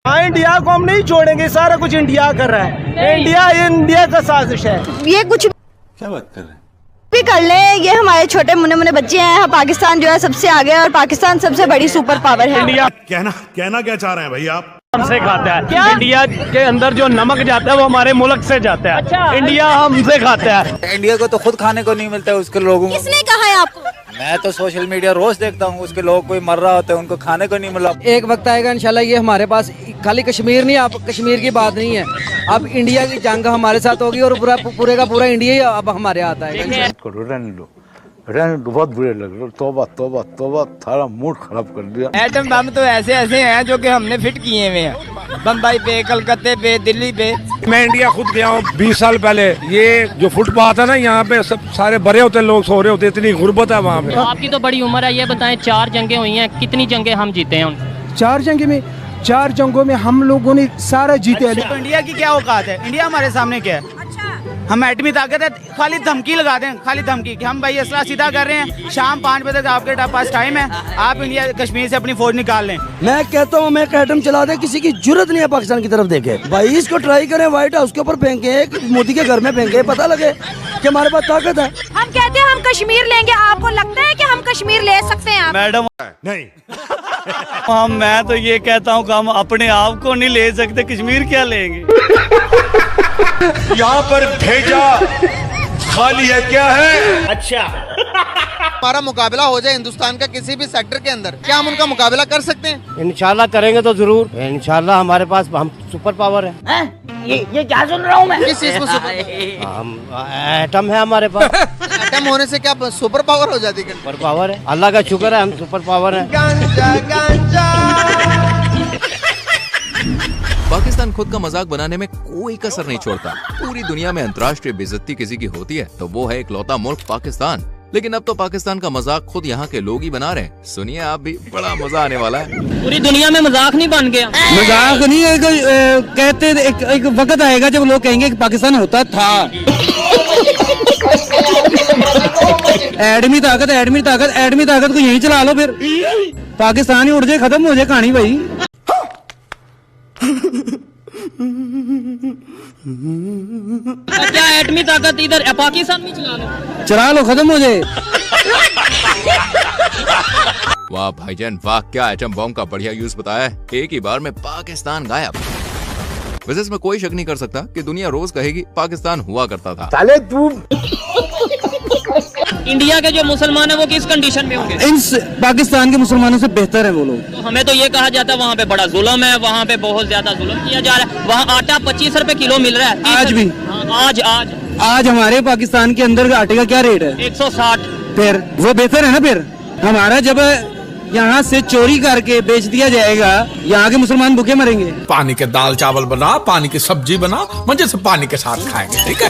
हाँ, इंडिया को हम नहीं छोड़ेंगे, सारा कुछ इंडिया कर रहा है। इंडिया का साजिश है ये। कुछ क्या बात कर रहे हैं? भी कर ले, ये हमारे छोटे मुन्ने मुन्ने बच्चे हैं। पाकिस्तान जो है सबसे आगे है और पाकिस्तान सबसे बड़ी सुपर पावर है। इंडिया कहना क्या चाह रहे हैं भाई आप? हमसे खाता है क्या? इंडिया के अंदर जो नमक जाता है वो हमारे मुल्क से जाता है। अच्छा, इंडिया हमसे खाता है। इंडिया को तो खुद खाने को नहीं मिलता है, उसके लोगों को। किसने कहा है आपको? मैं तो सोशल मीडिया रोज देखता हूँ, उसके लोग कोई मर रहा होता है, उनको खाने को नहीं मिला। एक वक्त आएगा इंशाल्लाह ये हमारे पास खाली कश्मीर नहीं, आप कश्मीर की बात नहीं है, अब इंडिया की जंग हमारे साथ होगी और पूरे का पूरा इंडिया ही अब हमारे हाथ आएगा। बहुत बुरे लग रहे। तौबा तौबा तौबा, सारा मूड खराब कर दिया। एटम बम तो ऐसे ऐसे हैं जो कि हमने फिट किए हुए हैं, बम्बई पे, कलकत्ते पे, दिल्ली पे। मैं इंडिया खुद गया हूँ 20 साल पहले। ये जो फुटपाथ है ना, यहाँ पे सब सारे भरे होते लोग सो रहे होते, इतनी गुर्बत है वहाँ पे। आपकी तो बड़ी उम्र है, ये बताएं 4 जंगें हुई हैं, कितनी जंगें हम जीते हैं उन 4 जंगों में हम लोगों ने सारा जीते हैं। तो इंडिया की क्या औकात है? इंडिया हमारे सामने क्या है? हम एटमी ताकत है, खाली धमकी लगा दें, खाली धमकी कि हम भाई असला सीधा कर रहे हैं, शाम 5 बजे तक आपके पास टाइम है, आप इंडिया कश्मीर से अपनी फौज निकाल लें। मैं कहता हूँ मैं एटम चला दे, किसी की जरूरत नहीं है पाकिस्तान की तरफ देखे। भाई इसको ट्राई करें, व्हाइट हाउस के ऊपर फेंके, मोदी के घर में फेंके, पता लगे कि हमारे पास ताकत है। हम कहते हैं हम कश्मीर लेंगे, आपको लगता है कि हम कश्मीर ले सकते हैं? मैडम नहीं, मैं तो ये कहता हूँ कि हम अपने आप को नहीं ले सकते, कश्मीर क्या लेंगे? यहाँ पर भेजा खाली है क्या है? अच्छा, हमारा मुकाबला हो जाए हिंदुस्तान का किसी भी सेक्टर के अंदर, क्या हम उनका मुकाबला कर सकते हैं? इंशाल्लाह करेंगे तो जरूर, इंशाल्लाह। हमारे पास हम सुपर पावर है। ये क्या सुन रहा हूँ मैं? किस चीज में सुपर? हम एटम है हमारे पास। एटम होने से क्या सुपर पावर हो जाती है? सुपर पावर है, अल्लाह का शुक्र है, हम सुपर पावर है। पाकिस्तान खुद का मजाक बनाने में कोई कसर नहीं छोड़ता। पूरी दुनिया में अंतर्राष्ट्रीय बेइज्जती किसी की होती है तो वो है इकलौता मुल्क पाकिस्तान। लेकिन अब तो पाकिस्तान का मजाक खुद यहाँ के लोग ही बना रहे हैं। सुनिए आप भी, बड़ा मजा आने वाला है। पूरी दुनिया में मजाक नहीं बन गया। मजाक नहीं है, कहते एक वक्त आएगा जब लोग कहेंगे कि पाकिस्तान होता था। एडमी ताकत को यहीं चला लो, फिर पाकिस्तान ही उड़ जाए, खत्म हो जाए कहानी भाई। क्या एटमी ताकत इधर पाकिस्तान में चला लो, खत्म हो जाए। वाह भाईजान वाह, क्या एटम बम का बढ़िया यूज बताया है। एक ही बार में पाकिस्तान गायब। वैसे इसमें कोई शक नहीं कर सकता कि दुनिया रोज कहेगी पाकिस्तान हुआ करता था। साले तू इंडिया के जो मुसलमान है वो किस कंडीशन में होंगे? इन पाकिस्तान के मुसलमानों से बेहतर है वो लोग। तो हमें तो ये कहा जाता है वहाँ पे बड़ा जुल्म है, वहाँ पे बहुत ज्यादा जुल्म किया जा रहा है। वहाँ आटा 25 रुपए किलो मिल रहा है आज भी। आज हमारे पाकिस्तान के अंदर आटे का क्या रेट है? 160। फिर वो बेहतर है ना। फिर हमारा जब यहाँ से चोरी करके बेच दिया जाएगा, यहाँ के मुसलमान भूखे मरेंगे। पानी के दाल चावल बना, पानी की सब्जी बना, मजे से पानी के साथ खाएंगे, ठीक है?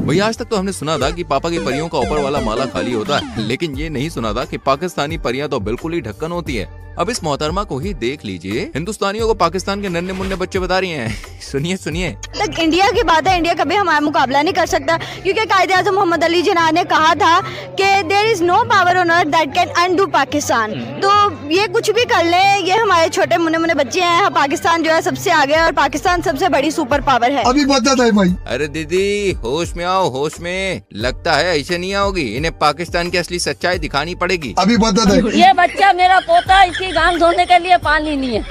वही आज तक तो हमने सुना था कि पापा की परियों का ऊपर वाला माला खाली होता है, लेकिन ये नहीं सुना था कि पाकिस्तानी परियां तो बिल्कुल ही ढक्कन होती है। अब इस मोहतरमा को ही देख लीजिए, हिंदुस्तानियों को पाकिस्तान के नन्हे मुन्ने बच्चे बता रही हैं। सुनिए सुनिए। तक इंडिया की बात है, इंडिया कभी हमारा मुकाबला नहीं कर सकता, क्योंकि कायदे-ए-आज़म मोहम्मद अली जिन्ना ने कहा था कि there is no power on earth that can undo Pakistan. तो ये कुछ भी कर ले, ये हमारे छोटे मुन्ने मुन्ने बच्चे हैं। पाकिस्तान जो है सबसे आगे है और पाकिस्तान सबसे बड़ी सुपर पावर है। अभी बता दे भाई। अरे दीदी होश में आओ, होश में। लगता है ऐसे नहीं आओगी, इन्हें पाकिस्तान की असली सच्चाई दिखानी पड़ेगी। अभी बता दे। ये बच्चा मेरा पोता, इसकी गांव धोने के लिए पानी नहीं है।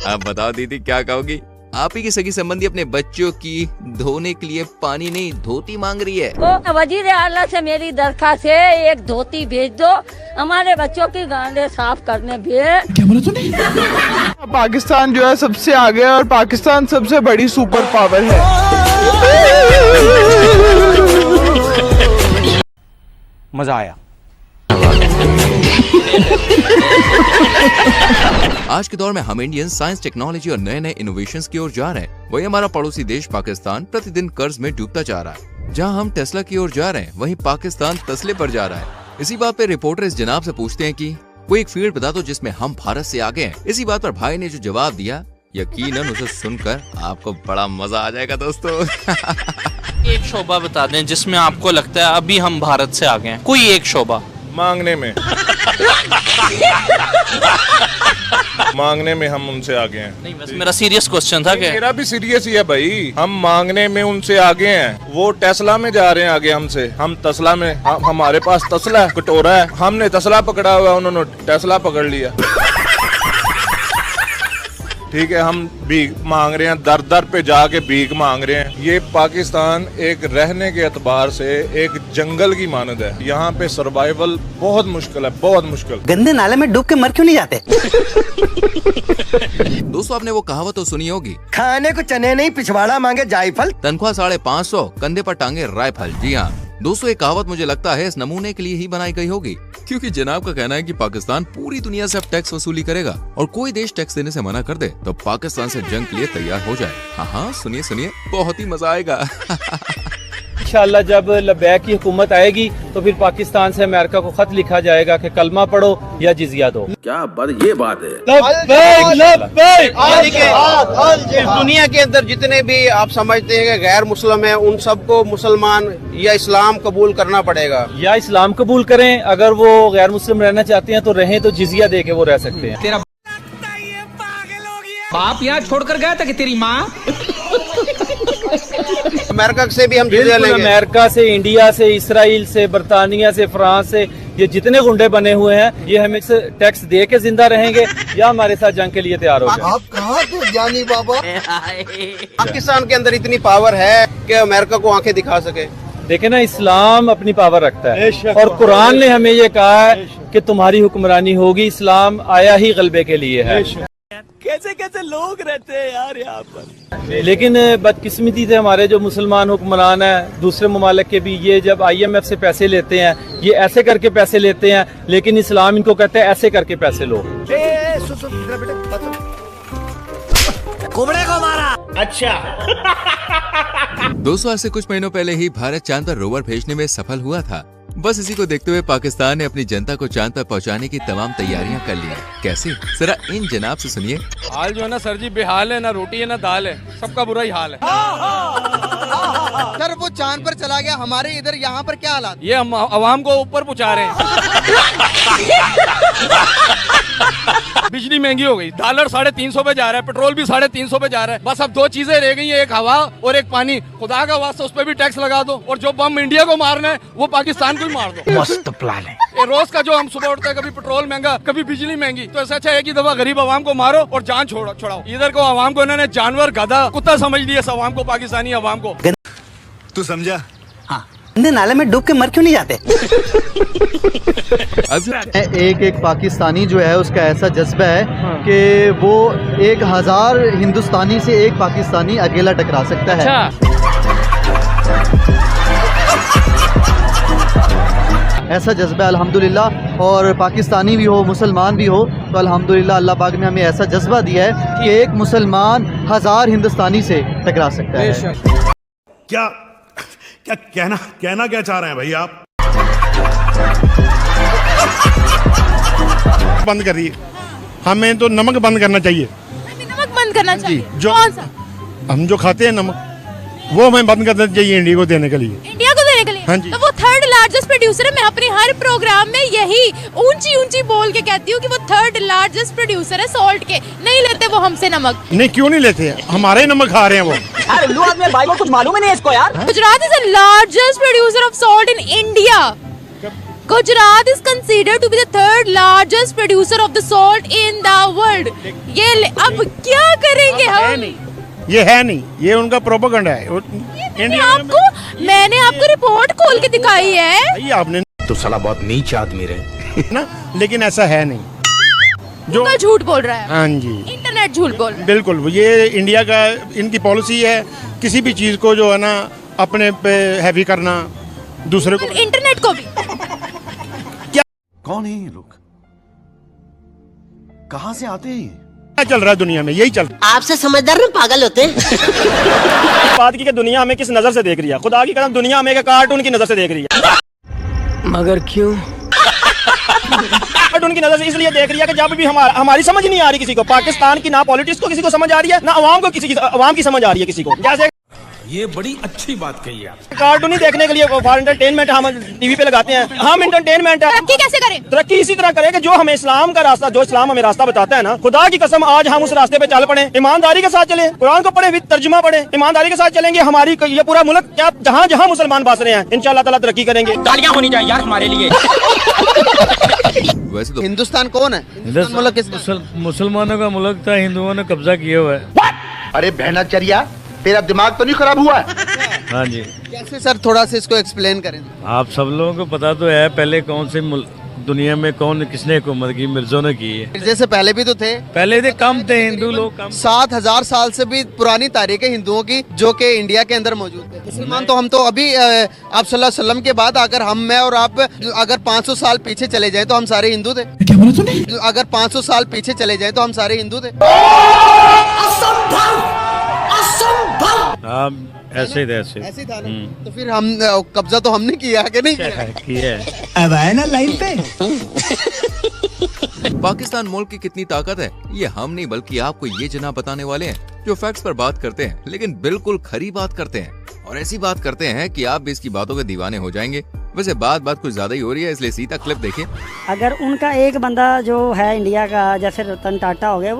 अब बताओ दीदी क्या कहोगी? आप ही की सगी संबंधी अपने बच्चों की धोने के लिए पानी नहीं धोती मांग रही है। तो वजीर आला से मेरी दरखास्त है, एक धोती भेज दो, हमारे बच्चों की गांडें साफ करने भेज। क्या बोला तूने? पाकिस्तान जो है सबसे आगे है और पाकिस्तान सबसे बड़ी सुपर पावर है। मजा आया। आज के दौर में हम इंडियन साइंस टेक्नोलॉजी और नए नए इनोवेशंस की ओर जा रहे हैं। वही हमारा पड़ोसी देश पाकिस्तान प्रतिदिन कर्ज में डूबता जा रहा है। जहां हम टेस्ला की ओर जा रहे हैं, वहीं पाकिस्तान तस्ले पर जा रहा है। इसी बात पे रिपोर्टर इस जनाब से पूछते हैं कि कोई एक फील्ड बता दो जिसमें हम भारत से आगे हैं। इसी बात पर भाई ने जो जवाब दिया, यकीनन उसे सुनकर आपको बड़ा मजा आ जाएगा दोस्तों। एक शोबा बता दें जिसमें आपको लगता है अभी हम भारत से आगे हैं, कोई एक शोबा। मांगने में मांगने में हम उनसे आगे हैं। नहीं, बस मेरा सीरियस क्वेश्चन था कि मेरा भी सीरियस ही है भाई, हम मांगने में उनसे आगे हैं। वो टेस्ला में जा रहे हैं आगे हमसे, हम तसला में, हमारे पास तसला कटोरा है, हमने तसला पकड़ा हुआ, उन्होंने टेस्ला पकड़ लिया। ठीक है, हम भीख मांग रहे हैं, दर दर पे जाके भीख मांग रहे हैं। ये पाकिस्तान एक रहने के एतबार से एक जंगल की मानद है, यहाँ पे सर्वाइवल बहुत मुश्किल है, बहुत मुश्किल। गंदे नाले में डूब के मर क्यों नहीं जाते? दोस्तों आपने वो कहावत तो सुनी होगी, खाने को चने नहीं पिछवाड़ा मांगे जायफल। तनख्वाह 550, कंधे पर टांगे राइफल। जी हाँ दोस्तों, ये कहावत मुझे लगता है इस नमूने के लिए ही बनाई गई होगी, क्योंकि जनाब का कहना है कि पाकिस्तान पूरी दुनिया से अब टैक्स वसूली करेगा और कोई देश टैक्स देने से मना कर दे तो पाकिस्तान से जंग के लिए तैयार हो जाए। हाँ सुनिए सुनिए, बहुत ही मजा आएगा। इंशाल्लाह जब लबैक की हुकूमत आएगी तो फिर पाकिस्तान से अमेरिका को खत लिखा जाएगा कि कलमा पढ़ो या जिजिया दो। क्या बात, ये बात है। इस दुनिया के अंदर जितने भी आप समझते हैं कि गैर मुस्लिम है, उन सबको मुसलमान या इस्लाम कबूल करना पड़ेगा। या इस्लाम कबूल करें, अगर वो गैर मुस्लिम रहना चाहते हैं तो रहें, तो जिजिया दे के वो रह सकते हैं। तेरा बाप यहाँ छोड़कर गया था कि तेरी माँ? अमेरिका से भी हम जिजिया लेंगे। अमेरिका से, इंडिया से, इसराइल से, बरतानिया से, फ्रांस से, ये जितने गुंडे बने हुए हैं ये हमें टैक्स दे के जिंदा रहेंगे या हमारे साथ जंग के लिए तैयार हो जाए। आप कहाँ थे जानी बाबा? पाकिस्तान के अंदर इतनी पावर है कि अमेरिका को आंखें दिखा सके। देखे ना, इस्लाम अपनी पावर रखता है और कुरान ने हमें ये कहा है कि तुम्हारी हुक्मरानी होगी। इस्लाम आया ही गलबे के लिए है। कैसे कैसे लोग रहते हैं यार यहाँ पर। लेकिन बदकिस्मती से हमारे जो मुसलमान हुक्मरान हैं दूसरे ममालिक के भी, ये जब IMF से पैसे लेते हैं ये ऐसे करके पैसे लेते हैं, लेकिन इस्लाम इनको कहता है ऐसे करके पैसे लो। कुबड़े को मारा। अच्छा। दोस्तों ऐसे कुछ महीनों पहले ही भारत चांद पर रोवर भेजने में सफल हुआ था। बस इसी को देखते हुए पाकिस्तान ने अपनी जनता को चांद पर पहुंचाने की तमाम तैयारियां कर ली हैं। कैसे, जरा इन जनाब से सुनिए। हाल जो है ना सर जी, बेहाल है, ना रोटी है ना दाल है, सबका बुरा ही हाल है। सर वो चांद पर चला गया, हमारे इधर यहाँ पर क्या हालात? ये हम आवाम को ऊपर पहुंचा रहे हैं। बिजली महंगी हो गई, डॉलर 350 पे जा रहा है, पेट्रोल भी 350 पे जा रहा है। बस अब दो चीजें रह गई हैं, एक हवा और एक पानी। खुदा का वास्ता उस पर भी टैक्स लगा दो, और जो बम इंडिया को मारना है वो पाकिस्तान को ही मार दो। मस्त प्लान है। ये रोज का जो हम सुबह उठते हैं, कभी पेट्रोल महंगा कभी बिजली महंगी, तो ऐसा अच्छा है कि दफा गरीब आवाम को मारो और जान छुड़ाओ। इधर को आवाम को इन्होंने जानवर, गधा, कुत्ता समझ लिया, इस आवाम को, पाकिस्तानी आवाम को। तू समझा? हाँ, गंदे नाले में डूब के मर क्यों नहीं जाते? एक पाकिस्तानी जो है उसका ऐसा जज्बा है कि वो 1000 हिंदुस्तानी से एक पाकिस्तानी अकेला टकरा सकता है। ऐसा जज्बा अल्हम्दुलिल्लाह, और पाकिस्तानी भी हो मुसलमान भी हो तो अल्हम्दुलिल्लाह अल्लाह पाक ने हमें ऐसा जज्बा दिया है कि एक मुसलमान 1000 हिंदुस्तानी से टकरा सकता है। क्या क्या कहना क्या चाह रहे हैं भाई आप? बंद करिए, हमें तो नमक बंद करना चाहिए। नमक बंद करना चाहिए? जो कौन सा? हम जो खाते हैं नमक, वो हमें बंद करना चाहिए इंडिया को देने के लिए। इंडिया को देने के लिए? हाँ जी। तो वो 3rd लार्जेस्ट प्रोड्यूसर है। मैं अपने हर प्रोग्राम में यही ऊंची ऊंची बोल के कहती हूँ कि वो 3rd लार्जेस्ट प्रोड्यूसर है सॉल्ट के। नहीं लेते वो हमसे नमक? नहीं, क्यों नहीं लेते हैं, हमारे नमक खा रहे हैं वो। उल्लू आदमी भाई को कुछ मालूम ही नहीं इसको यार। Gujarat is the largest producer of salt in India. Gujarat is considered to be the 3rd largest producer of the salt in the world. ये अब क्या करेंगे हम? ये है नहीं, ये उनका प्रोपेगेंडा है। मैंने आपको रिपोर्ट खोल के दिखाई है। आपने तो साला बहुत नीच आदमी रहे ना, लेकिन ऐसा है नहीं। जो झूठ बोल रहा है। हाँ जी, इंटरनेट झूठ बोल रहा है। बिल्कुल, ये इंडिया का, इनकी पॉलिसी है किसी भी चीज को जो है ना अपने पे हैवी करना, दूसरे को, इंटरनेट को भी। कौन है ये लोग? कहां से आते हैं? क्या चल रहा है दुनिया में? यही चल। आपसे समझदार ना पागल होते हैं। बात की कि दुनिया हमें किस नजर से देख रही है, खुदा की कसम दुनिया हमें कार्टून की नजर से देख रही है। मगर क्यों? कार्टून की नजर से इसलिए देख रही है कि जब भी हमारी समझ नहीं आ रही किसी को, पाकिस्तान की ना पॉलिटिक्स को किसी को समझ आ रही है, ना अवाम को, अवाम की समझ आ रही है किसी को। जैसे ये बड़ी अच्छी बात कही आप। कार्टून ही देखने के लिए फॉर एंटरटेनमेंट हम टीवी पे लगाते हैं। हम एंटरटेनमेंट है। तरक्की कैसे करें? तरक्की इसी तरह करें कि जो हमें इस्लाम का रास्ता, जो इस्लाम हमें रास्ता बताता है ना, खुदा की कसम आज हम उस रास्ते पे चल पड़े, ईमानदारी के साथ चले, कुरान को पढ़े विद तर्जुमा पढ़े, ईमानदारी के साथ चलेंगे, हमारी ये पूरा मुल्क क्या जहाँ जहाँ मुसलमान बस रहे हैं इंशाअल्लाह ताला तरक्की करेंगे। तालियां होनी चाहिए यार हमारे लिए। वैसे तो हिंदुस्तान कौन है? मुल्क किसका? मुसलमानों का मुल्क था, हिंदुओं ने कब्जा किया हुआ है। अरे बहनाचर्या, तेरा दिमाग तो नहीं खराब हुआ है? हाँ जी। कैसे सर, थोड़ा सा इसको एक्सप्लेन करें। आप सब लोगों को पता तो है पहले कौन से दुनिया में कौन किसने हुकूमत की, मिर्जों ने की है। मिर्जे से पहले भी तो थे। पहले थे, कम थे हिंदू लोग, कम। 7000 साल से भी पुरानी तारीख है हिंदुओं की, जो कि इंडिया के अंदर मौजूद है। मुसलमान तो हम तो अभी आप सल्लल्लाहु अलैहि वसल्लम के बाद अगर हम, मैं और आप अगर 500 साल पीछे चले जाएं तो हम सारे हिंदू थे। क्या बोला तूने? अगर 500 साल पीछे चले जाएं तो हम सारे हिंदू थे। ऐसे ही थे, ऐसे था ना। तो फिर हम कब्जा तो हमने किया कि नहीं किया? अब आए ना लाइन पे। पाकिस्तान मुल्क की कितनी ताकत है ये हम नहीं बल्कि आपको ये जनाब बताने वाले हैं, जो फैक्ट्स पर बात करते हैं लेकिन बिल्कुल खरी बात करते हैं, और ऐसी बात करते हैं कि आप भी इसकी बातों के दीवाने हो जाएंगे। वैसे बात कुछ ज्यादा ही हो रही है, इसलिए सीधा क्लिप देखिए। अगर उनका एक बंदा जो है इंडिया का, जैसे रतन टाटा हो गया,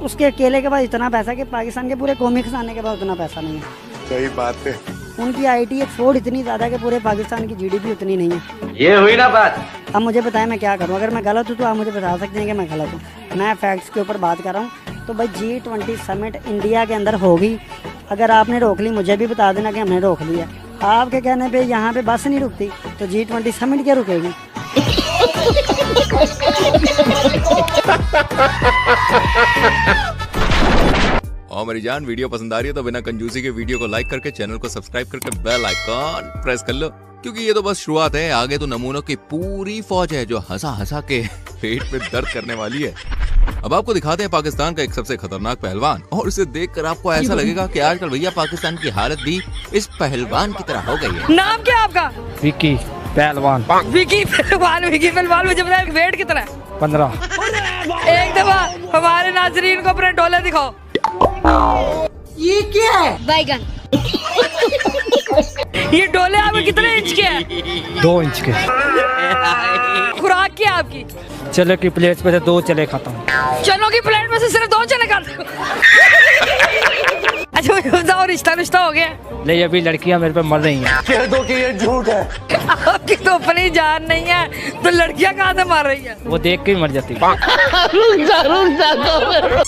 उसके अकेले के पास इतना पैसा कि पाकिस्तान के पूरे कौमी खजाने के पास उतना पैसा नहीं है। सही बात है। उनकी IT एक्सपोर्ट इतनी ज्यादा है कि पूरे पाकिस्तान की GDP उतनी नहीं है। ये हुई ना बात। अब मुझे बताएं मैं क्या करूं? अगर मैं गलत हूं तो आप मुझे बता सकते हैं कि मैं गलत हूं। मैं फैक्ट्स के ऊपर बात कर रहा हूं। तो भाई G20 समिट इंडिया के अंदर होगी, अगर आपने रोक ली मुझे भी बता देना कि हमने रोक लिया। आपके कहने पे यहाँ पे बस नहीं रुकती तो G20 समिट क्या रुकेगी? और मेरी जान, वीडियो पसंद आ रही है तो बिना कंजूसी के वीडियो को लाइक करके चैनल को सब्सक्राइब करके बेल आइकॉन प्रेस कर लो, क्योंकि ये तो बस शुरुआत है। आगे तो नमूनों की पूरी फौज है जो हंसा हंसा के पेट में दर्द करने वाली है। अब आपको दिखाते हैं पाकिस्तान का एक सबसे खतरनाक पहलवान, और उसे देखकर आपको ऐसा लगेगा कि आजकल भैया पाकिस्तान की हालत भी इस पहलवान की तरह हो गई है। नाम क्या आपका? विकी पहलवान। विकी पहलवान मुझे बताया वेट कितना है? 15। एक दफा हमारे नाजरीन को अपने डोले दिखाओ। ये क्या है? बैगन। ये डोले आपके कितने इंच के हैं? 2 इंच के। खुराक क्या आपकी? चले की प्लेट पे से 2 चले खाता हूँ। चलो की प्लेट में से सिर्फ 2 चले खाते हो? अच्छा मुझे बताओ, रिश्ता हो गया? नहीं, अभी लड़कियां मेरे पे मर रही हैं। कह दो कि ये झूठ है। आपकी तो अपनी जान नहीं है तो लड़कियां कहाँ से मार रही है? वो देख के ही मर जाती।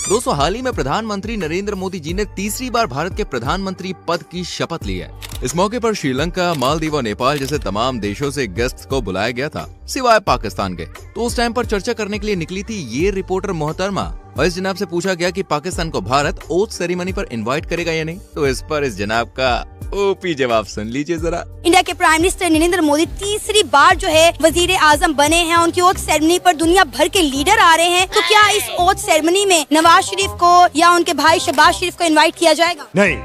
दोस्तों, हाल ही में प्रधानमंत्री नरेंद्र मोदी जी ने तीसरी बार भारत के प्रधानमंत्री पद की शपथ ली है। इस मौके पर श्रीलंका, मालदीव और नेपाल जैसे तमाम देशों से गेस्ट को बुलाया गया था, सिवाय पाकिस्तान के। तो उस टाइम पर चर्चा करने के लिए निकली थी ये रिपोर्टर मोहतरमा, और इस जनाब से पूछा गया कि पाकिस्तान को भारत ओथ सेरेमनी पर इनवाइट करेगा या नहीं। तो इस पर इस जनाब का ओपी जवाब सुन लीजिए जरा। इंडिया के प्राइम मिनिस्टर नरेंद्र मोदी तीसरी बार जो है वजीर आजम बने हैं। उनकी ओथ सेरेमनी पर दुनिया भर के लीडर आ रहे हैं। तो क्या इस ओथ सेरेमनी में नवाज शरीफ को या उनके भाई शहबाज शरीफ को इनवाइट किया जाएगा? नहीं।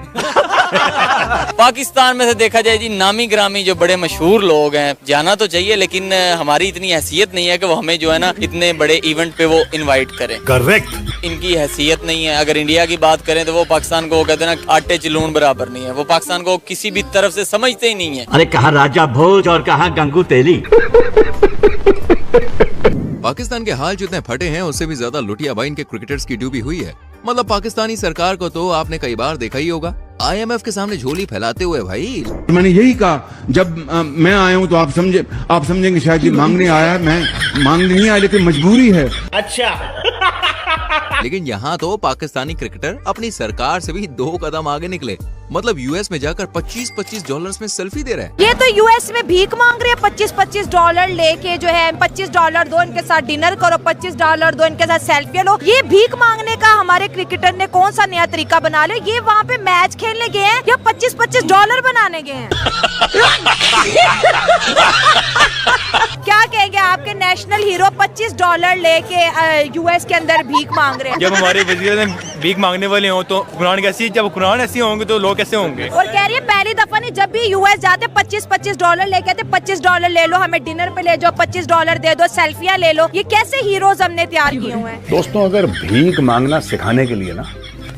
पाकिस्तान में से देखा जाए जी, नामी ग्रामी जो बड़े मशहूर लोग हैं, जाना तो चाहिए, लेकिन हमारी इतनी हैसियत नहीं है कि वो हमें जो है ना इतने बड़े इवेंट पे वो इनवाइट करें। करेक्ट। इनकी हैसियत नहीं है। अगर इंडिया की बात करें तो वो पाकिस्तान को कहते हैं ना आटे चिलून बराबर नहीं है। वो पाकिस्तान को किसी भी तरफ से समझते ही नहीं है। अरे कहाँ राजा भोज और कहाँ गंगू तेली। पाकिस्तान के हाल जितने फटे हैं उससे भी ज्यादा लुटियाबाई इनके क्रिकेटर्स की डूबी हुई है। मतलब पाकिस्तानी सरकार को तो आपने कई बार देखा ही होगा IMF के सामने झोली फैलाते हुए। भाई मैंने यही कहा, जब मैं आया हूँ तो आप समझेंगे शायद ये मांगने आया है। मैं मांगने नहीं आया, लेकिन मजबूरी है। अच्छा। लेकिन यहाँ तो पाकिस्तानी क्रिकेटर अपनी सरकार से भी 2 कदम आगे निकले। मतलब US में जाकर $25 में सेल्फी दे रहे हैं। ये तो US में भीख मांग रहे हैं। $25 लेके जो है $25 दो, इनके साथ डिनर करो, $25 दो, इनके साथ सेल्फी लो। ये भीख मांगने का हमारे क्रिकेटर ने कौन सा नया तरीका बना लिया? ये वहाँ पे मैच खेलने गए हैं या $25 बनाने गए हैं? क्या कहेंगे आपके नेशनल हीरो $25 लेके US के अंदर भीख मांग रहे हैं? जब हमारे वजीर भीख मांगने वाले हों तो कुरान कैसी, जब कुरान ऐसी होंगे तो लोग कैसे होंगे? और कह रही है पहली दफा नहीं, जब भी US जाते $25 लेके आते, $25 ले लो, हमें डिनर पे ले जाओ, $25 दे दो, सेल्फियां ले लो। ये कैसे हीरोज हमने तैयार किए हुए हैं? दोस्तों, अगर भीख मांगना सिखाने के लिए ना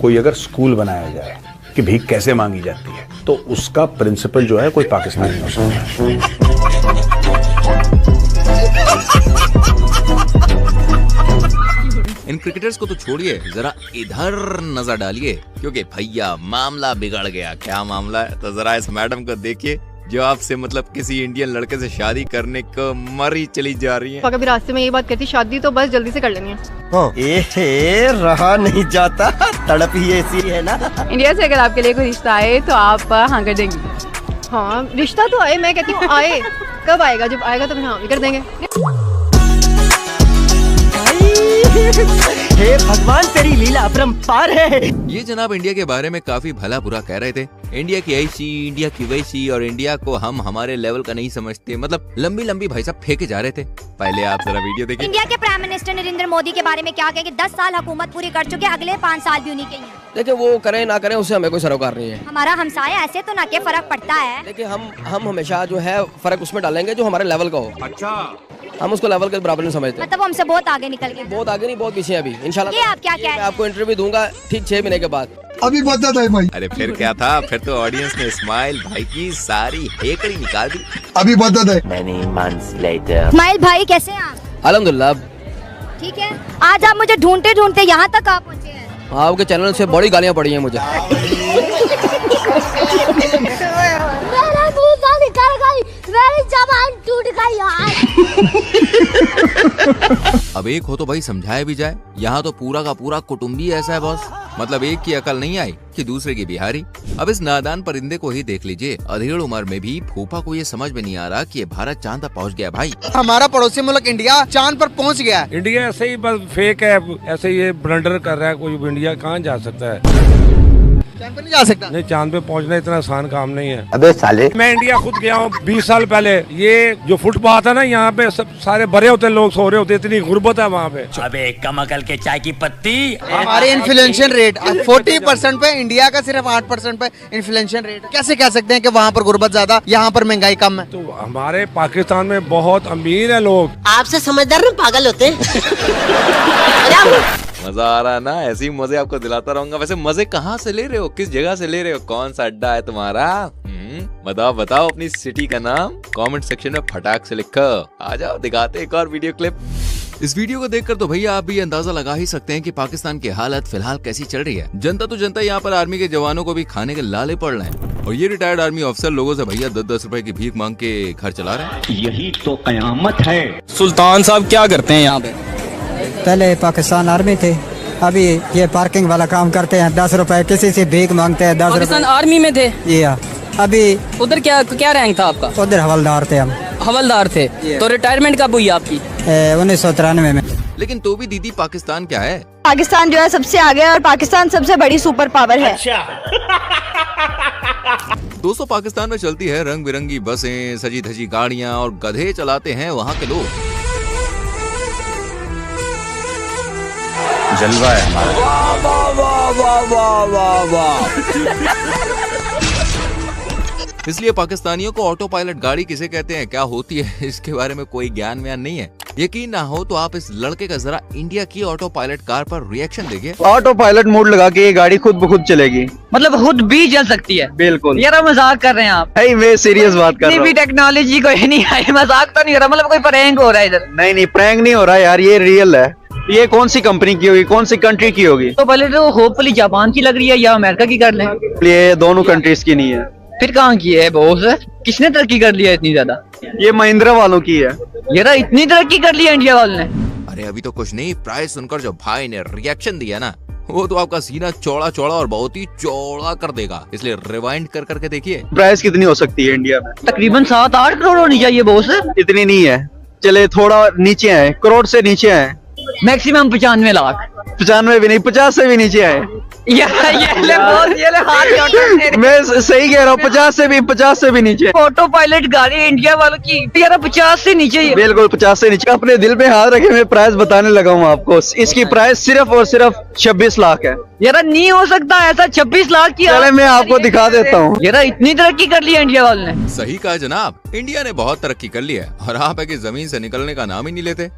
कोई अगर स्कूल बनाया जाए कि भीख कैसे मांगी जाती है, तो उसका प्रिंसिपल जो है कोई पाकिस्तानी हो सकता है। इन क्रिकेटर्स को तो छोड़िए, जरा इधर नजर डालिए, क्योंकि भैया मामला बिगड़ गया। क्या मामला है? तो जरा इस मैडम को देखिए जो आपसे मतलब किसी इंडियन लड़के से शादी करने को मरी चली जा रही है। कभी रास्ते में ये बात कहती, शादी तो बस जल्दी से कर लेनी है। रहा नहीं जाता, तड़प ही ऐसी है ना। इंडिया से अगर आपके लिए कोई रिश्ता आए तो आप हाँ कर देंगी? हाँ, रिश्ता तो आए, मैं कहती हूँ आए। कब आएगा? जब आएगा तो फिर हाँ भी कर देंगे। हे भगवान, तेरी लीला अपरंपार है। ये जनाब इंडिया के बारे में काफी भला बुरा कह रहे थे। इंडिया की ऐसी, इंडिया की वैसी, और इंडिया को हम हमारे लेवल का नहीं समझते। मतलब लंबी लंबी भाई साहब फेंके जा रहे थे। पहले आप जरा वीडियो देखिए। इंडिया के प्राइम मिनिस्टर नरेंद्र मोदी के बारे में क्या कहें कि 10 साल हुकूमत पूरी कर चुके, अगले 5 साल भी उन्हीं के ही हैं। देखिए, वो करें ना करें उससे हमें कोई सरोकार नहीं है। हमारा हमसाया ऐसे तो ना के फर्क पड़ता है। देखिए, हम हमेशा जो है फर्क उसमें डालेंगे जो हमारे लेवल का हो। अच्छा, हम उसको लेवल के बराबर नहीं समझते। मतलब हमसे बहुत आगे निकल गए। बहुत आगे नहीं, बहुत पीछे अभी इंशाल्लाह। ये आप क्या कह रहे हैं? मैं आपको इंटरव्यू दूंगा ठीक 6 महीने के बाद। अभी बता दे भाई। अरे फिर क्या था? फिर तो ऑडियंस ने इस्माइल भाई की सारी हेकड़ी निकाल दी। अभी बता दे। इस्माइल भाई कैसे हैं आप? अल्हम्दुलिल्लाह ठीक है। आज आप मुझे ढूंढते ढूंढते यहाँ तक आप पहुँचे हैं। आपके चैनल से बड़ी गालियाँ पड़ी हैं मुझे। मेरी जबान टूट गई यार। अब एक हो तो भाई समझाया भी जाए। यहाँ तो पूरा का पूरा कुटुंबी ऐसा है बॉस। मतलब एक की अकल नहीं आई कि दूसरे की बिहारी। अब इस नादान परिंदे को ही देख लीजिए। अधेड़ उम्र में भी फूफा को ये समझ में नहीं आ रहा कि ये भारत चांद तक पहुँच गया। भाई, हमारा पड़ोसी मुल्क इंडिया चांद पर पहुँच गया। इंडिया ऐसे ही बस फेक है, ऐसे ये ब्लंडर कर रहा है। कोई इंडिया कहाँ जा सकता है? चांद पे नहीं जा सकता। नहीं, चांद पे पहुंचना इतना आसान काम नहीं है। अबे साले, मैं इंडिया खुद गया हूँ 20 साल पहले। ये जो फुटपाथ है ना, यहाँ पे सब सारे भरे होते, लोग सो रहे होते, इतनी गुर्बत है वहाँ पे। अबे कमकल के चाय की पत्ती। हमारे इन्फ्लेशन रेट 40% पे, इंडिया का सिर्फ 8% पे इन्फ्लेशन रेट। कैसे कह सकते हैं कि वहाँ पर गुर्बत ज्यादा, यहाँ पर महंगाई कम है? तो हमारे पाकिस्तान में बहुत अमीर है लोग। आपसे समझदार ना पागल होते हैं। मजा आ रहा है ना? ऐसे ही मजे आपको दिलाता रहूंगा। वैसे मजे कहाँ से ले रहे हो? किस जगह से ले रहे हो? कौन सा अड्डा है तुम्हारा? बताओ अपनी सिटी का नाम कमेंट सेक्शन में फटाक से लिखो। आ जाओ, दिखाते एक और वीडियो क्लिप। इस वीडियो को देखकर तो भैया आप भी अंदाजा लगा ही सकते हैं कि पाकिस्तान की हालत फिलहाल कैसी चल रही है। जनता तो जनता, यहाँ पर आर्मी के जवानों को भी खाने के लाले पड़ रहे हैं। और ये रिटायर्ड आर्मी ऑफिसर लोगों से भैया 10-10 रुपए की भीख मांग के घर चला रहे हैं। यही तो कयामत है। सुल्तान साहब क्या करते हैं यहाँ पे? पहले पाकिस्तान आर्मी थे, अभी ये पार्किंग वाला काम करते हैं। 10 रुपए किसी से भीख मांगते हैं। 10 रुपए। पाकिस्तान आर्मी में थे? ये अभी उधर क्या रैंक था आपका? उधर हवलदार थे हम। हवलदार थे? तो रिटायरमेंट कब हुई आपकी? 1993 में। लेकिन तो भी दीदी, पाकिस्तान क्या है? पाकिस्तान जो है सबसे आगे है और पाकिस्तान सबसे बड़ी सुपर पावर है। दोस्तों, पाकिस्तान में चलती है रंग बिरंगी बसें, सजी धजी गाड़ियाँ और गधे चलाते हैं वहाँ के लोग। जलवा है हमारा। वाह वाह वाह वाह वाह वाह। इसलिए पाकिस्तानियों को ऑटो पायलट गाड़ी किसे कहते हैं, क्या होती है, इसके बारे में कोई ज्ञान व्यान नहीं है। यकीन ना हो तो आप इस लड़के का जरा इंडिया की ऑटो पायलट कार पर रिएक्शन देखिए। ऑटो पायलट मोड लगा के ये गाड़ी खुद ब खुद चलेगी। मतलब खुद भी चल सकती है? बिल्कुल। यार मजाक कर रहे हैं आप? मैं सीरियस बात कर रहा हूँ। टेक्नोलॉजी कोई नहीं है, मजाक तो नहीं हो रहा। मतलब कोई प्रैंक हो रहा है इधर? नहीं, प्रैंक नहीं हो रहा यार, ये रियल है। ये कौन सी कंपनी की होगी, कौन सी कंट्री की होगी? तो पहले तो होपफुली जापान की लग रही है या अमेरिका की कर लें। ये दोनों कंट्रीज की नहीं है। फिर कहाँ की है बॉस? किसने तरक्की कर लिया इतनी ज्यादा? ये महिंद्रा वालों की है। यार इतनी तरक्की कर लिया इंडिया वालों ने? अरे अभी तो कुछ नहीं, प्राइस सुनकर जो भाई ने रिएक्शन दिया ना, वो तो आपका सीना चौड़ा चौड़ा और बहुत ही चौड़ा कर देगा। इसलिए रिवाइंड कर करके देखिए। प्राइस कितनी हो सकती है इंडिया में? तकरीबन 7-8 करोड़ होनी चाहिए बॉस। इतनी नहीं है, चले थोड़ा नीचे है, करोड़ से नीचे है। मैक्सिमम 95 लाख। 95 भी नहीं, 50 से भी नीचे है। ये ले हाथ मैं सही कह रहा हूँ, 50 से भी नीचे। ऑटो पायलट गाड़ी इंडिया वालों की 50 से नीचे। बिल्कुल 50 से नीचे। अपने दिल पे हाथ रखे, मैं प्राइस बताने लगा हूँ आपको। इसकी प्राइस सिर्फ और सिर्फ 26 लाख है। यार नहीं हो सकता ऐसा, 26 लाख की। चले मैं आपको दिखा देता हूँ। यार इतनी तरक्की कर ली है इंडिया वालों ने। सही कहा जनाब, इंडिया ने बहुत तरक्की कर ली है और आप है कि जमीन से निकलने का नाम ही नहीं लेते।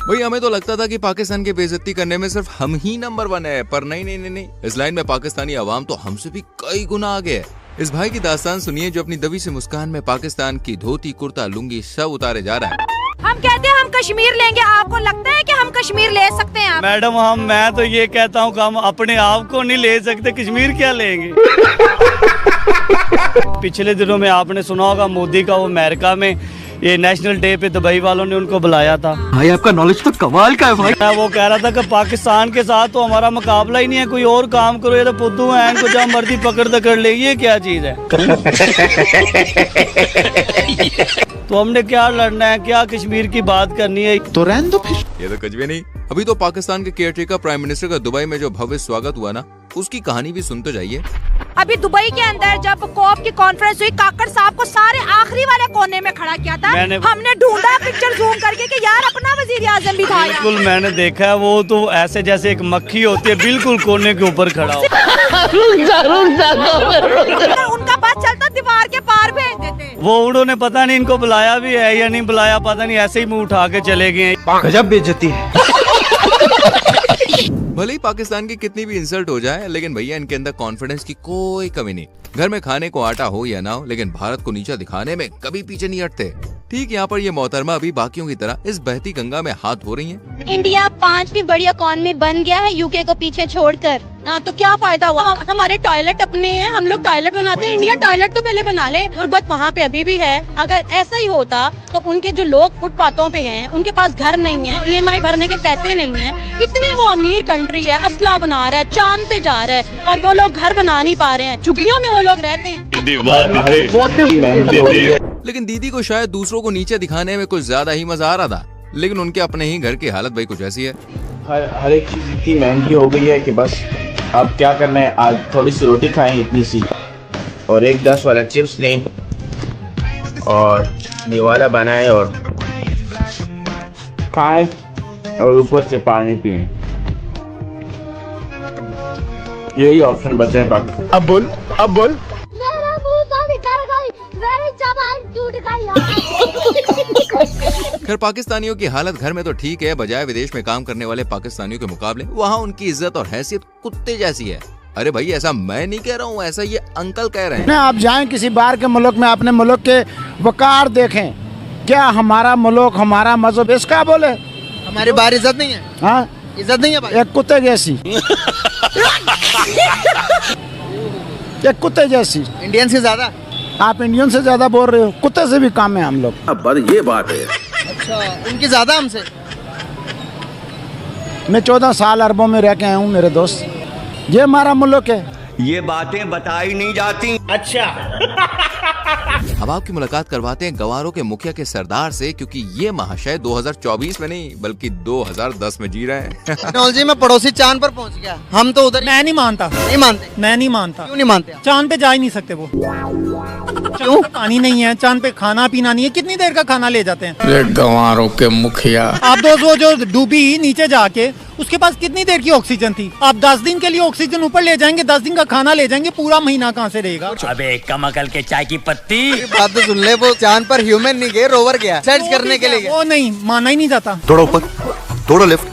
भाई हमें तो लगता था कि पाकिस्तान की बेइज्जती करने में सिर्फ हम ही नंबर 1 है, पर नहीं। इस लाइन में पाकिस्तानी अवाम तो हमसे भी कई गुना आगे है। इस भाई की दास्तान सुनिए जो अपनी दबी से मुस्कान में पाकिस्तान की धोती, कुर्ता, लुंगी सब उतारे जा रहा है। हम कहते हैं हम कश्मीर लेंगे, आपको लगता है कि हम कश्मीर ले सकते हैं? मैडम मैं तो ये कहता हूँ कि हम अपने आप को नहीं ले सकते, कश्मीर क्या लेंगे। पिछले दिनों में आपने सुना होगा मोदी का वो अमेरिका में ये नेशनल डे पे दुबई वालों ने उनको बुलाया था। भाई आपका नॉलेज तो कमाल का है भाई। वो कह रहा था कि पाकिस्तान के साथ तो हमारा मुकाबला ही नहीं है, कोई और काम करो, ये तो पुद्दू है, इनको जहाँ मर्जी पकड़ ले, ये क्या चीज है। तो हमने क्या लड़ना है, क्या कश्मीर की बात करनी है, तो रहने दो फिर। ये तो कुछ भी नहीं। अभी तो पाकिस्तान के केयरटेकर प्राइम मिनिस्टर का दुबई में जो भव्य स्वागत हुआ ना, उसकी कहानी भी सुन तो जाइए। अभी दुबई के अंदर जब कोप की कॉन्फ्रेंस हुई, काकड़ साहब को सारे आखिरी वाले कोने में खड़ा किया था। हमने ढूंढा पिक्चर जूम करके कि यार अपना वजीर आजम भी था। बिल्कुल मैंने देखा है, वो तो ऐसे जैसे एक मक्खी होती है, बिल्कुल कोने के ऊपर खड़ा हो। उनका बस चलता दीवार के पार भेज देते। वो उन्होंने पता नहीं इनको बुलाया भी है या नहीं बुलाया, पता नहीं, ऐसे ही मुंह उठा के चले गए। गजब बेइज्जती है। भले ही पाकिस्तान की कितनी भी इंसल्ट हो जाए, लेकिन भैया इनके अंदर कॉन्फिडेंस की कोई कमी नहीं। घर में खाने को आटा हो या ना हो, लेकिन भारत को नीचा दिखाने में कभी पीछे नहीं हटते। ठीक यहाँ पर ये मोहतरमा अभी बाकियों की तरह इस बहती गंगा में हाथ धो रही हैं। इंडिया 5वीं बड़ी इकॉनमी बन गया है यूके को पीछे छोड़कर। तो क्या फायदा हुआ? हमारे टॉयलेट अपने हैं, हम लोग टॉयलेट बनाते हैं। इंडिया टॉयलेट तो पहले बना ले। गुर्बत वहाँ पे अभी भी है। अगर ऐसा ही होता तो उनके जो लोग फुटपाथों पे हैं, उनके पास घर नहीं है, EMI भरने के पैसे नहीं है। इतनी वो अमीर कंट्री है, असला बना रहा है, चांद पे जा रहा है, और वो लोग घर बना नहीं पा रहे हैं। झुग्गियों में वो लोग रहते हैं। लेकिन दीदी को शायद दूसरों को नीचे दिखाने में कुछ ज्यादा ही मजा आ रहा था, लेकिन उनके अपने ही घर की हालत भाई कुछ ऐसी है। हर एक चीज इतनी महंगी हो गई है कि बस अब क्या करना है, आज थोड़ी सी रोटी खाएं इतनी सी, और एक 10 वाला चिप्स लें और निवाला बनाएं और खाएं और ऊपर से पानी पिएं। यही ऑप्शन बचे हैं बाकी। अब बोल। खैर पाकिस्तानियों की हालत घर में तो ठीक है, बजाय विदेश में काम करने वाले पाकिस्तानियों के मुकाबले वहाँ उनकी इज्जत और हैसियत कुत्ते जैसी है। अरे भाई ऐसा मैं नहीं कह रहा हूँ, ऐसा ये अंकल कह रहे हैं। आप जाएं किसी बाहर के मुल्क में, अपने मुल्क के वकार देखें, क्या हमारा मुल्क, हमारा मजहब इसका बोले हमारी बाहर इज्जत नहीं है। हाँ इज्जत नहीं है भाई। एक कुत्ते जैसी। एक कुत्ते जैसी। इंडियन से ज्यादा आप इंडियन से ज्यादा बोल रहे हो, कुत्ते से भी कम है हम लोग। ये बात है। अच्छा उनकी ज्यादा हमसे। मैं 14 साल अरबों में रह के आया हूँ मेरे दोस्त, ये हमारा मुल्क है। ये बातें बताई नहीं जाती। अच्छा। अब आपकी मुलाकात करवाते हैं गवारों के मुखिया के सरदार से, क्योंकि ये महाशय 2024 में नहीं बल्कि 2010 में जी रहे हैं। टेक्नोलॉजी में पड़ोसी चांद पर पहुंच गया, हम तो उधर। मैं नहीं मानता। नहीं मानते? मैं नहीं मानता। क्यों नहीं मानते? चांद पे जा ही नहीं सकते वो। क्यों? पानी नहीं है चांद पे, खाना पीना नहीं है, कितनी देर का खाना ले जाते हैं गंवारों के मुखिया। आप वो जो डूबी नीचे जाके, उसके पास कितनी देर की ऑक्सीजन थी? आप 10 दिन के लिए ऑक्सीजन ऊपर ले जाएंगे, 10 दिन का खाना ले जाएंगे, पूरा महीना कहाँ से रहेगा? अबे कमकल के चाय की पत्ती। बात तो सुन ले, वो चांद पर ह्यूमन नहीं गए, रोवर गया सर्च करने के लिए। वो नहीं माना ही नहीं जाता। थोड़ा ऊपर, थोड़ा लेफ्ट।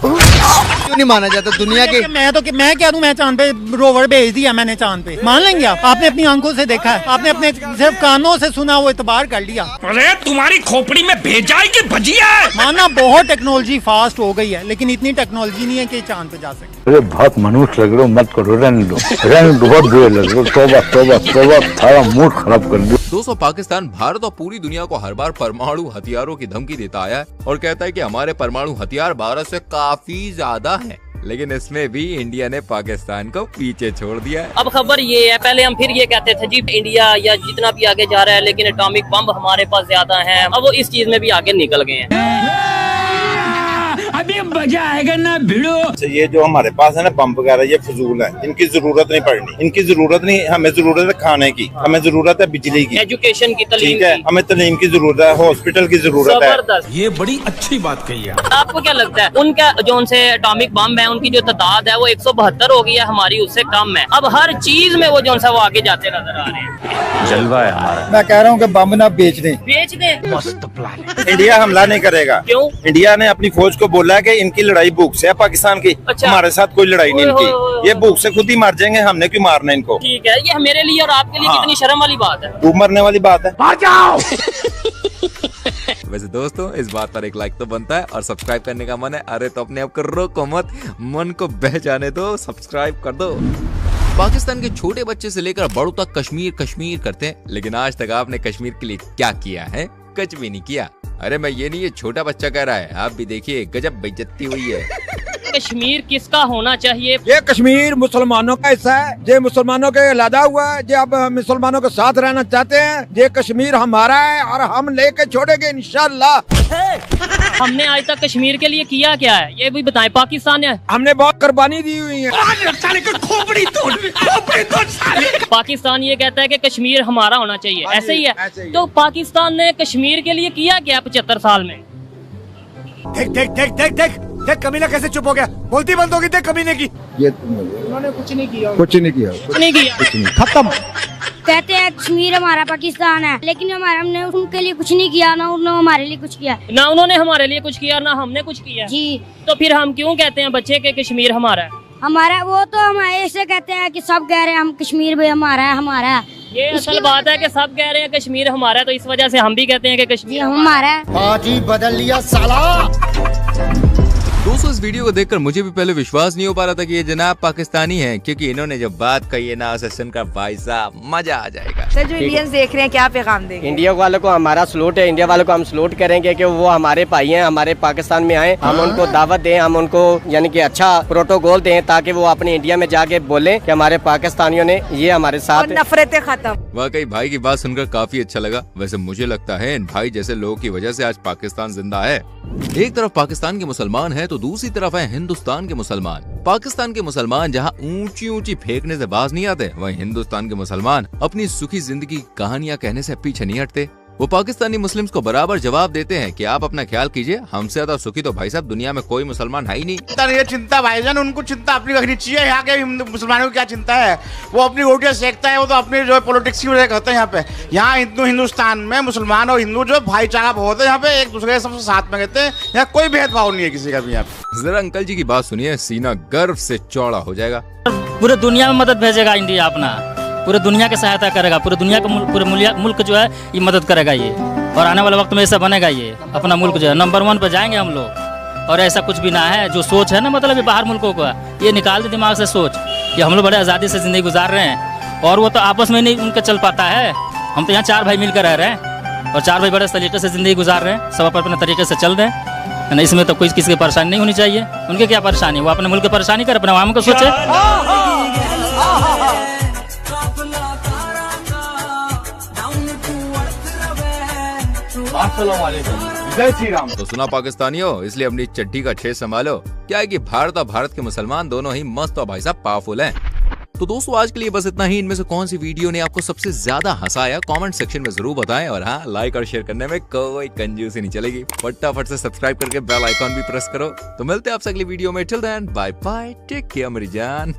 क्यों नहीं माना जाता दुनिया के? मैं क्या दूं, मैं चांद पे रोवर भेज दिया मैंने चांद पे, मान लेंगे आप? आपने अपनी आंखों से देखा है, आपने अपने सिर्फ कानों से सुना, वो इतबार कर लिया। अरे तुम्हारी खोपड़ी में भेजा है कि भजिया है? माना बहुत टेक्नोलॉजी फास्ट हो गई है, लेकिन इतनी टेक्नोलॉजी नहीं है कि चांद पे जा सके। अरे बहुत मनुष्य लग रहे हो, मत करो, रहने दो, बहुत बुरे लग रहे हो। तौबा, सारा मूड खराब कर दिया। दोस्तों पाकिस्तान भारत और पूरी दुनिया को हर बार परमाणु हथियारों की धमकी देता आया है और कहता है कि हमारे परमाणु हथियार भारत से काफी ज्यादा हैं, लेकिन इसमें भी इंडिया ने पाकिस्तान को पीछे छोड़ दिया है। अब खबर ये है, पहले हम फिर ये कहते थे जी इंडिया या जितना भी आगे जा रहा है, लेकिन एटॉमिक बम हमारे पास ज्यादा है। अब वो इस चीज में भी आगे निकल गए हैं। अभी मजा आएगा ना भिड़ो। ये जो हमारे पास है ना बम वगैरह, ये फजूल है, इनकी जरूरत नहीं पड़नी, इनकी जरूरत नहीं। हमें जरूरत है खाने की, हमें जरूरत है बिजली की, एजुकेशन की, तालीम की, हमें तालीम की जरूरत है, हॉस्पिटल की जरूरत है। ये बड़ी अच्छी बात कही है। आपको क्या लगता है उनका जो उनसे एटॉमिक बम है, उनकी जो तादाद है वो 172 हो गई है, हमारी उससे कम है। अब हर चीज में वो जो वो आगे जाते नजर आ रहे हैं। जलवा है हमारा। मैं कह रहा हूँ कि बम ना बेच दें। बेच दे। मस्त प्लान है। इंडिया हमला नहीं करेगा। क्यों? इंडिया ने अपनी फौज को बोला मसला है कि इनकी लड़ाई भूख से है पाकिस्तान की। हमारे साथ कोई लड़ाई नहीं इनकी, ये भूख से खुद ही मर जाएंगे, हमने क्यों मारना इनको। ठीक है, ये मेरे लिए और आपके लिए कितनी शर्म वाली बात है। खूब मरने वाली बात है। भाग जाओ। वैसे दोस्तों इस बात पर एक लाइक तो बनता है और सब्सक्राइब करने का मन है, अरे तो अपने आप को रोको मत, मन को बह जाने दो, सब्सक्राइब कर दो। पाकिस्तान के छोटे बच्चे से लेकर बड़ों तक कश्मीर कश्मीर करते हैं, लेकिन आज तक आपने कश्मीर के लिए क्या किया है? कुछ भी नहीं किया। अरे मैं ये नहीं, ये छोटा बच्चा कह रहा है, आप भी देखिए गजब बेइज्जती हुई है। कश्मीर किसका होना चाहिए? ये कश्मीर मुसलमानों का हिस्सा है, ये मुसलमानों के अलहदा हुआ है, ये अब मुसलमानों के साथ रहना चाहते हैं। ये कश्मीर हमारा है और हम लेके छोड़ेंगे इंशाल्लाह। हमने आज तक कश्मीर के लिए किया क्या है, ये भी बताएं। पाकिस्तान ने हमने बहुत कुर्बानी दी हुई है। पाकिस्तान ये कहता है कि कश्मीर हमारा होना चाहिए, ऐसे ही है। तो पाकिस्तान ने कश्मीर के लिए किया क्या 75 साल में? देख देख देख देख देख देख कमीना कैसे चुप हो गया, बोलती बंद होगी। देख कमीने की, ये उन्होंने कुछ नहीं किया, कुछ नहीं किया, कुछ नहीं किया, खत्म। कहते हैं कश्मीर हमारा पाकिस्तान है, लेकिन हमने उनके लिए कुछ नहीं किया, ना उन्होंने हमारे लिए कुछ किया। ना उन्होंने हमारे लिए कुछ किया, ना हमने कुछ किया जी। तो फिर हम क्यों कहते हैं बच्चे के कश्मीर हमारा है? हमारा वो तो हम ऐसे कहते हैं कि सब कह रहे हैं हम कश्मीर भी हमारा है, हमारा है। ये असल बात है कि सब कह रहे हैं कश्मीर हमारा है, तो इस वजह से हम भी कहते हैं कि कश्मीर हमारा है। पार्टी बदल लिया साला। दोस्तों इस वीडियो को देखकर मुझे भी पहले विश्वास नहीं हो पा रहा था कि ये जनाब पाकिस्तानी हैं, क्योंकि इन्होंने जो बात कही है ना उसे सुनकर भाई साहब मजा आ जाएगा। सर जो इंडियंस देख रहे हैं क्या पैगाम देंगे? इंडिया वालों को हमारा सलूट है, इंडिया वालों को हम सलूट करेंगे कि वो हमारे भाई हैं, हमारे पाकिस्तान में आए, हम उनको दावत दें, हम उनको यानी कि अच्छा प्रोटोकॉल दें ताकि वो अपने इंडिया में जाके बोले कि हमारे पाकिस्तानियों ने ये हमारे साथ नफरतें खत्म। वाकई भाई की बात सुनकर काफी अच्छा लगा। वैसे मुझे लगता है इन भाई जैसे लोगों की वजह से आज पाकिस्तान जिंदा है। एक तरफ पाकिस्तान के मुसलमान हैं तो दूसरी तरफ है हिंदुस्तान के मुसलमान। पाकिस्तान के मुसलमान जहां ऊंची ऊंची फेंकने से बाज नहीं आते, वहीं हिंदुस्तान के मुसलमान अपनी सुखी जिंदगी कहानियां कहने से पीछे नहीं हटते। वो पाकिस्तानी मुस्लिम्स को बराबर जवाब देते हैं कि आप अपना ख्याल कीजिए, हमसे ज्यादा सुखी तो भाई साहब दुनिया में कोई मुसलमान है ही नहीं। ये चिंता भाईजान उनको चिंता अपनी रखनी चाहिए। यहाँ के मुसलमानों को क्या चिंता है, वो अपनी रोटियां सेकता है, वो तो अपनी जो पॉलिटिक्स की वजह करते हैं। यहाँ पे यहाँ हिंदुस्तान में मुसलमान और हिंदू जो भाईचारा बहुत है, यहाँ पे एक दूसरे के सबसे साथ में रहते हैं, यहाँ कोई भेदभाव नहीं है किसी का भी। यहाँ पे जरा अंकल जी की बात सुनिए, सीना गर्व से चौड़ा हो जाएगा। पूरे दुनिया में मदद भेजेगा इंडिया, अपना पूरे दुनिया की सहायता करेगा, पूरे दुनिया का पूरे मुल्क जो है ये मदद करेगा ये, और आने वाले वक्त में ऐसा बनेगा ये, अपना मुल्क जो है नंबर 1 पे जाएंगे हम लोग। और ऐसा कुछ भी ना है, जो सोच है ना मतलब ये बाहर मुल्कों का, ये निकाल दे दिमाग से सोच। ये हम लोग बड़े आज़ादी से ज़िंदगी गुजार रहे हैं और वो तो आपस में नहीं उनका चल पाता है। हम तो यहाँ 4 भाई मिलकर रह रहे हैं और 4 भाई बड़े तरीके से ज़िंदगी गुजार रहे हैं, सब अपने तरीके से चल रहे हैं। इसमें तो कोई किसी की परेशानी नहीं होनी चाहिए। उनके क्या परेशानी, वो अपने मुल्क की परेशानी कर, अपने आवाम को सोचे। जय श्री राम। तो सुना पाकिस्तानियों, इसलिए अपनी चड्डी का छेद संभालो। क्या है कि भारत और भारत के मुसलमान दोनों ही मस्त और भाई साहब पावरफुल हैं। तो दोस्तों आज के लिए बस इतना ही। इनमें से कौन सी वीडियो ने आपको सबसे ज्यादा हंसाया कमेंट सेक्शन में जरूर बताएं, और हाँ लाइक और शेयर करने में कोई कंजूसी नहीं चलेगी। फटाफट से सब्सक्राइब करके बेल आइकॉन भी प्रेस करो। तो मिलते हैं आपसे अगली वीडियो में। Till then bye bye, take care मेरी जान।